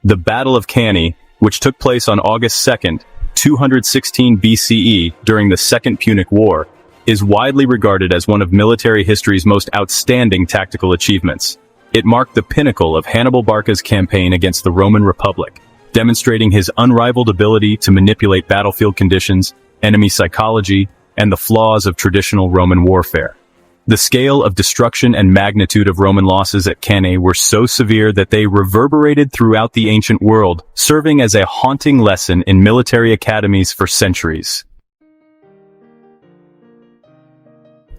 The Battle of Cannae, which took place on August 2nd, 216 BCE during the Second Punic War, is widely regarded as one of military history's most outstanding tactical achievements. It marked the pinnacle of Hannibal Barca's campaign against the Roman Republic, demonstrating his unrivaled ability to manipulate battlefield conditions, enemy psychology, and the flaws of traditional Roman warfare. The scale of destruction and magnitude of Roman losses at Cannae were so severe that they reverberated throughout the ancient world, serving as a haunting lesson in military academies for centuries.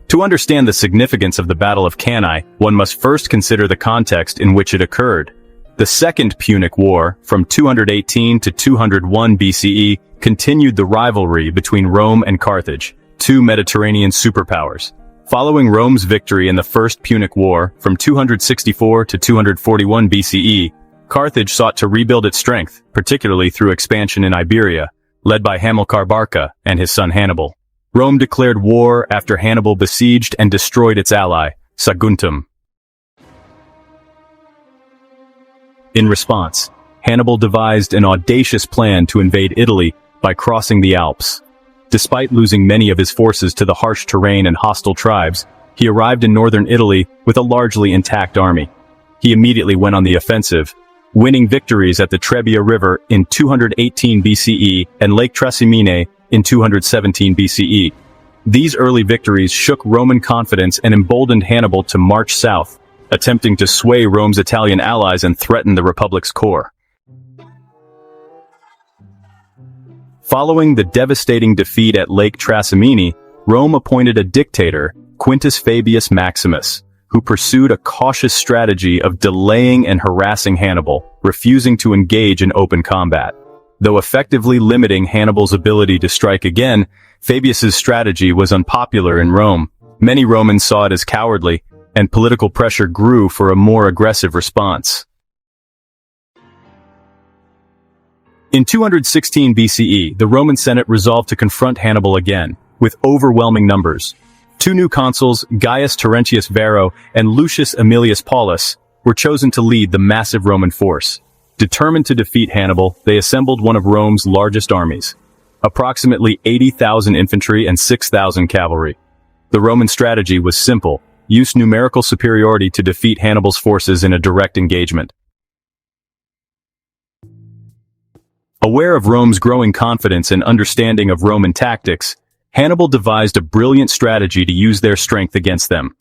To understand the significance of the Battle of Cannae, one must first consider the context in which it occurred. The Second Punic War, from 218 to 201 BCE, continued the rivalry between Rome and Carthage, two Mediterranean superpowers. Following Rome's victory in the First Punic War, from 264 to 241 BCE, Carthage sought to rebuild its strength, particularly through expansion in Iberia, led by Hannibal Barca and his son Hannibal. Rome declared war after Hannibal besieged and destroyed its ally, Saguntum. In response, Hannibal devised an audacious plan to invade Italy by crossing the Alps. Despite losing many of his forces to the harsh terrain and hostile tribes, he arrived in northern Italy with a largely intact army. He immediately went on the offensive, winning victories at the Trebia River in 218 BCE and Lake Trasimene in 217 BCE. These early victories shook Roman confidence and emboldened Hannibal to march south, attempting to sway Rome's Italian allies and threaten the Republic's core. Following the devastating defeat at Lake Trasimene, Rome appointed a dictator, Quintus Fabius Maximus, who pursued a cautious strategy of delaying and harassing Hannibal, refusing to engage in open combat. Though effectively limiting Hannibal's ability to strike again, Fabius's strategy was unpopular in Rome. Many Romans saw it as cowardly, and political pressure grew for a more aggressive response. In 216 BCE, the Roman Senate resolved to confront Hannibal again, with overwhelming numbers. Two new consuls, Gaius Terentius Varro and Lucius Aemilius Paulus, were chosen to lead the massive Roman force. Determined to defeat Hannibal, they assembled one of Rome's largest armies, approximately 80,000 infantry and 6,000 cavalry. The Roman strategy was simple: use numerical superiority to defeat Hannibal's forces in a direct engagement. Aware of Rome's growing confidence and understanding of Roman tactics, Hannibal devised a brilliant strategy to use their strength against them.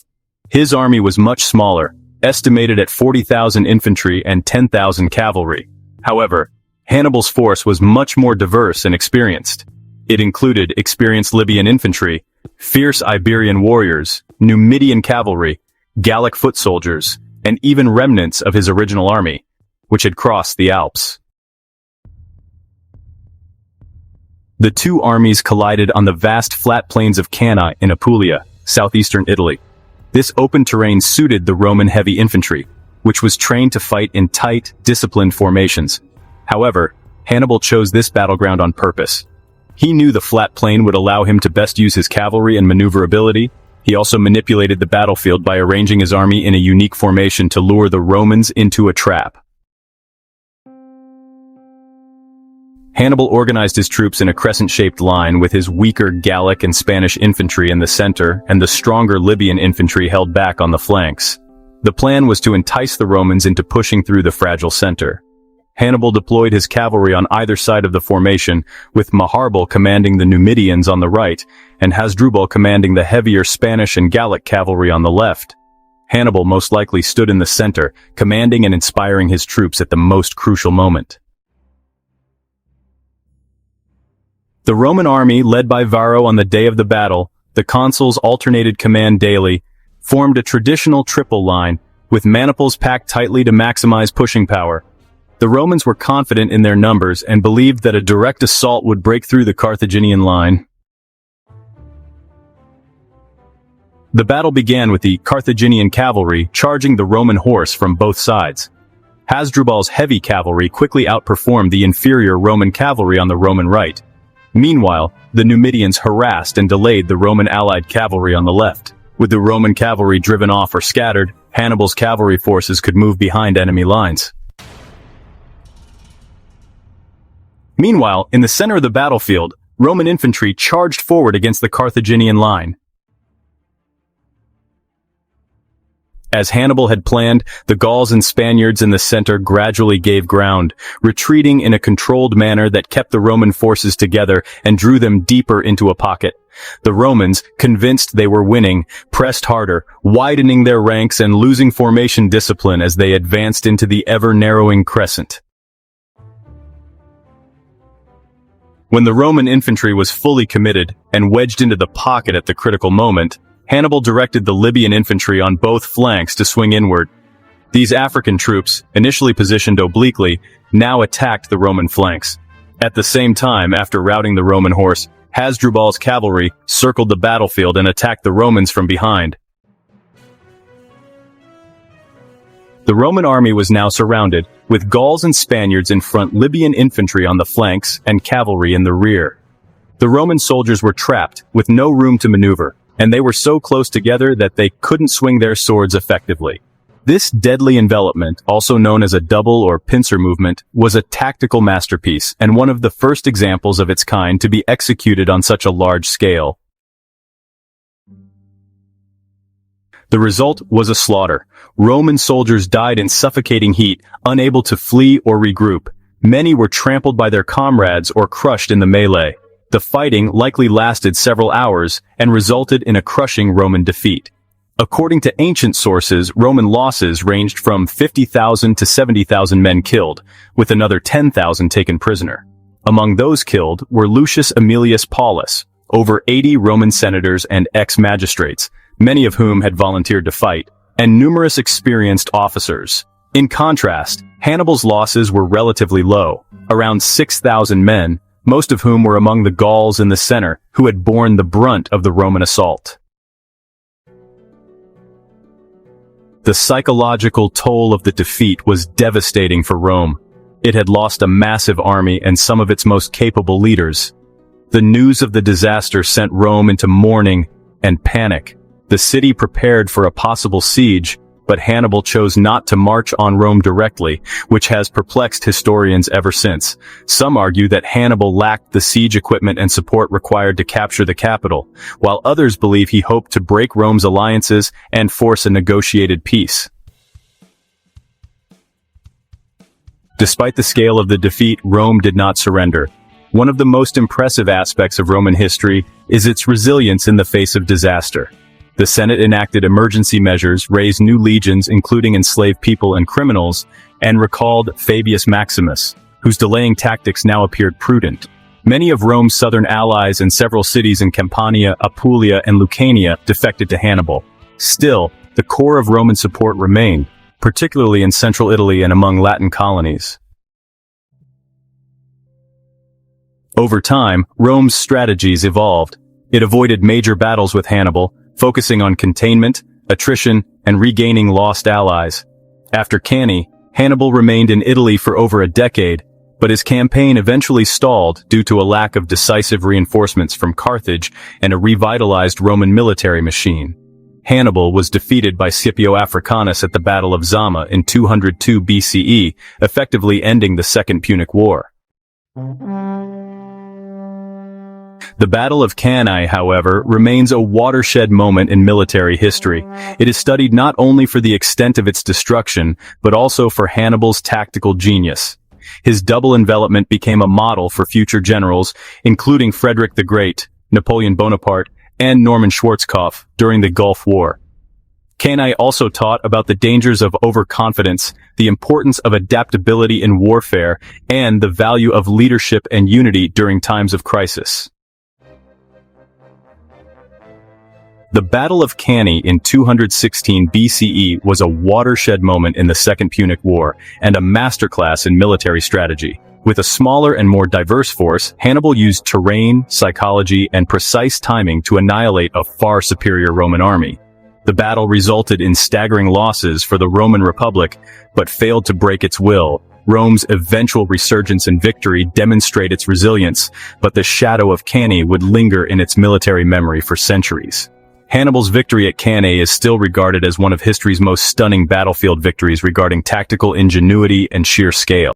His army was much smaller, estimated at 40,000 infantry and 10,000 cavalry. However, Hannibal's force was much more diverse and experienced. It included experienced Libyan infantry, fierce Iberian warriors, Numidian cavalry, Gallic foot soldiers, and even remnants of his original army, which had crossed the Alps. The two armies collided on the vast flat plains of Cannae in Apulia, southeastern Italy. This open terrain suited the Roman heavy infantry, which was trained to fight in tight, disciplined formations. However, Hannibal chose this battleground on purpose. He knew the flat plain would allow him to best use his cavalry and maneuverability. He also manipulated the battlefield by arranging his army in a unique formation to lure the Romans into a trap. Hannibal organized his troops in a crescent-shaped line, with his weaker Gallic and Spanish infantry in the center and the stronger Libyan infantry held back on the flanks. The plan was to entice the Romans into pushing through the fragile center. Hannibal deployed his cavalry on either side of the formation, with Maharbal commanding the Numidians on the right, and Hasdrubal commanding the heavier Spanish and Gallic cavalry on the left. Hannibal most likely stood in the center, commanding and inspiring his troops at the most crucial moment. The Roman army, led by Varro on the day of the battle, the consuls alternated command daily, formed a traditional triple line, with maniples packed tightly to maximize pushing power. The Romans were confident in their numbers and believed that a direct assault would break through the Carthaginian line. The battle began with the Carthaginian cavalry charging the Roman horse from both sides. Hasdrubal's heavy cavalry quickly outperformed the inferior Roman cavalry on the Roman right. Meanwhile, the Numidians harassed and delayed the Roman allied cavalry on the left. With the Roman cavalry driven off or scattered, Hannibal's cavalry forces could move behind enemy lines. Meanwhile, in the center of the battlefield, Roman infantry charged forward against the Carthaginian line. As Hannibal had planned, the Gauls and Spaniards in the center gradually gave ground, retreating in a controlled manner that kept the Roman forces together and drew them deeper into a pocket. The Romans, convinced they were winning, pressed harder, widening their ranks and losing formation discipline as they advanced into the ever-narrowing crescent. When the Roman infantry was fully committed and wedged into the pocket at the critical moment, Hannibal directed the Libyan infantry on both flanks to swing inward. These African troops, initially positioned obliquely, now attacked the Roman flanks. At the same time, after routing the Roman horse, Hasdrubal's cavalry circled the battlefield and attacked the Romans from behind. The Roman army was now surrounded, with Gauls and Spaniards in front, Libyan infantry on the flanks, and cavalry in the rear. The Roman soldiers were trapped, with no room to maneuver, and they were so close together that they couldn't swing their swords effectively. This deadly envelopment, also known as a double or pincer movement, was a tactical masterpiece and one of the first examples of its kind to be executed on such a large scale. The result was a slaughter. Roman soldiers died in suffocating heat, unable to flee or regroup. Many were trampled by their comrades or crushed in the melee. The fighting likely lasted several hours and resulted in a crushing Roman defeat. According to ancient sources, Roman losses ranged from 50,000 to 70,000 men killed, with another 10,000 taken prisoner. Among those killed were Lucius Aemilius Paulus, over 80 Roman senators and ex-magistrates, many of whom had volunteered to fight, and numerous experienced officers. In contrast, Hannibal's losses were relatively low, around 6,000 men, most of whom were among the Gauls in the center, who had borne the brunt of the Roman assault. The psychological toll of the defeat was devastating for Rome. It had lost a massive army and some of its most capable leaders. The news of the disaster sent Rome into mourning and panic. The city prepared for a possible siege, but Hannibal chose not to march on Rome directly, which has perplexed historians ever since. Some argue that Hannibal lacked the siege equipment and support required to capture the capital, while others believe he hoped to break Rome's alliances and force a negotiated peace. Despite the scale of the defeat, Rome did not surrender. One of the most impressive aspects of Roman history is its resilience in the face of disaster. The Senate enacted emergency measures, raised new legions including enslaved people and criminals, and recalled Fabius Maximus, whose delaying tactics now appeared prudent. Many of Rome's southern allies and several cities in Campania, Apulia, and Lucania defected to Hannibal. Still, the core of Roman support remained, particularly in central Italy and among Latin colonies. Over time, Rome's strategies evolved. It avoided major battles with Hannibal, focusing on containment, attrition, and regaining lost allies. After Cannae, Hannibal remained in Italy for over a decade, but his campaign eventually stalled due to a lack of decisive reinforcements from Carthage and a revitalized Roman military machine. Hannibal was defeated by Scipio Africanus at the Battle of Zama in 202 BCE, effectively ending the Second Punic War. The Battle of Cannae, however, remains a watershed moment in military history. It is studied not only for the extent of its destruction, but also for Hannibal's tactical genius. His double envelopment became a model for future generals, including Frederick the Great, Napoleon Bonaparte, and Norman Schwarzkopf during the Gulf War. Cannae also taught about the dangers of overconfidence, the importance of adaptability in warfare, and the value of leadership and unity during times of crisis. The Battle of Cannae in 216 BCE was a watershed moment in the Second Punic War and a masterclass in military strategy. With a smaller and more diverse force, Hannibal used terrain, psychology, and precise timing to annihilate a far superior Roman army. The battle resulted in staggering losses for the Roman Republic, but failed to break its will. Rome's eventual resurgence and victory demonstrate its resilience, but the shadow of Cannae would linger in its military memory for centuries. Hannibal's victory at Cannae is still regarded as one of history's most stunning battlefield victories regarding tactical ingenuity and sheer scale.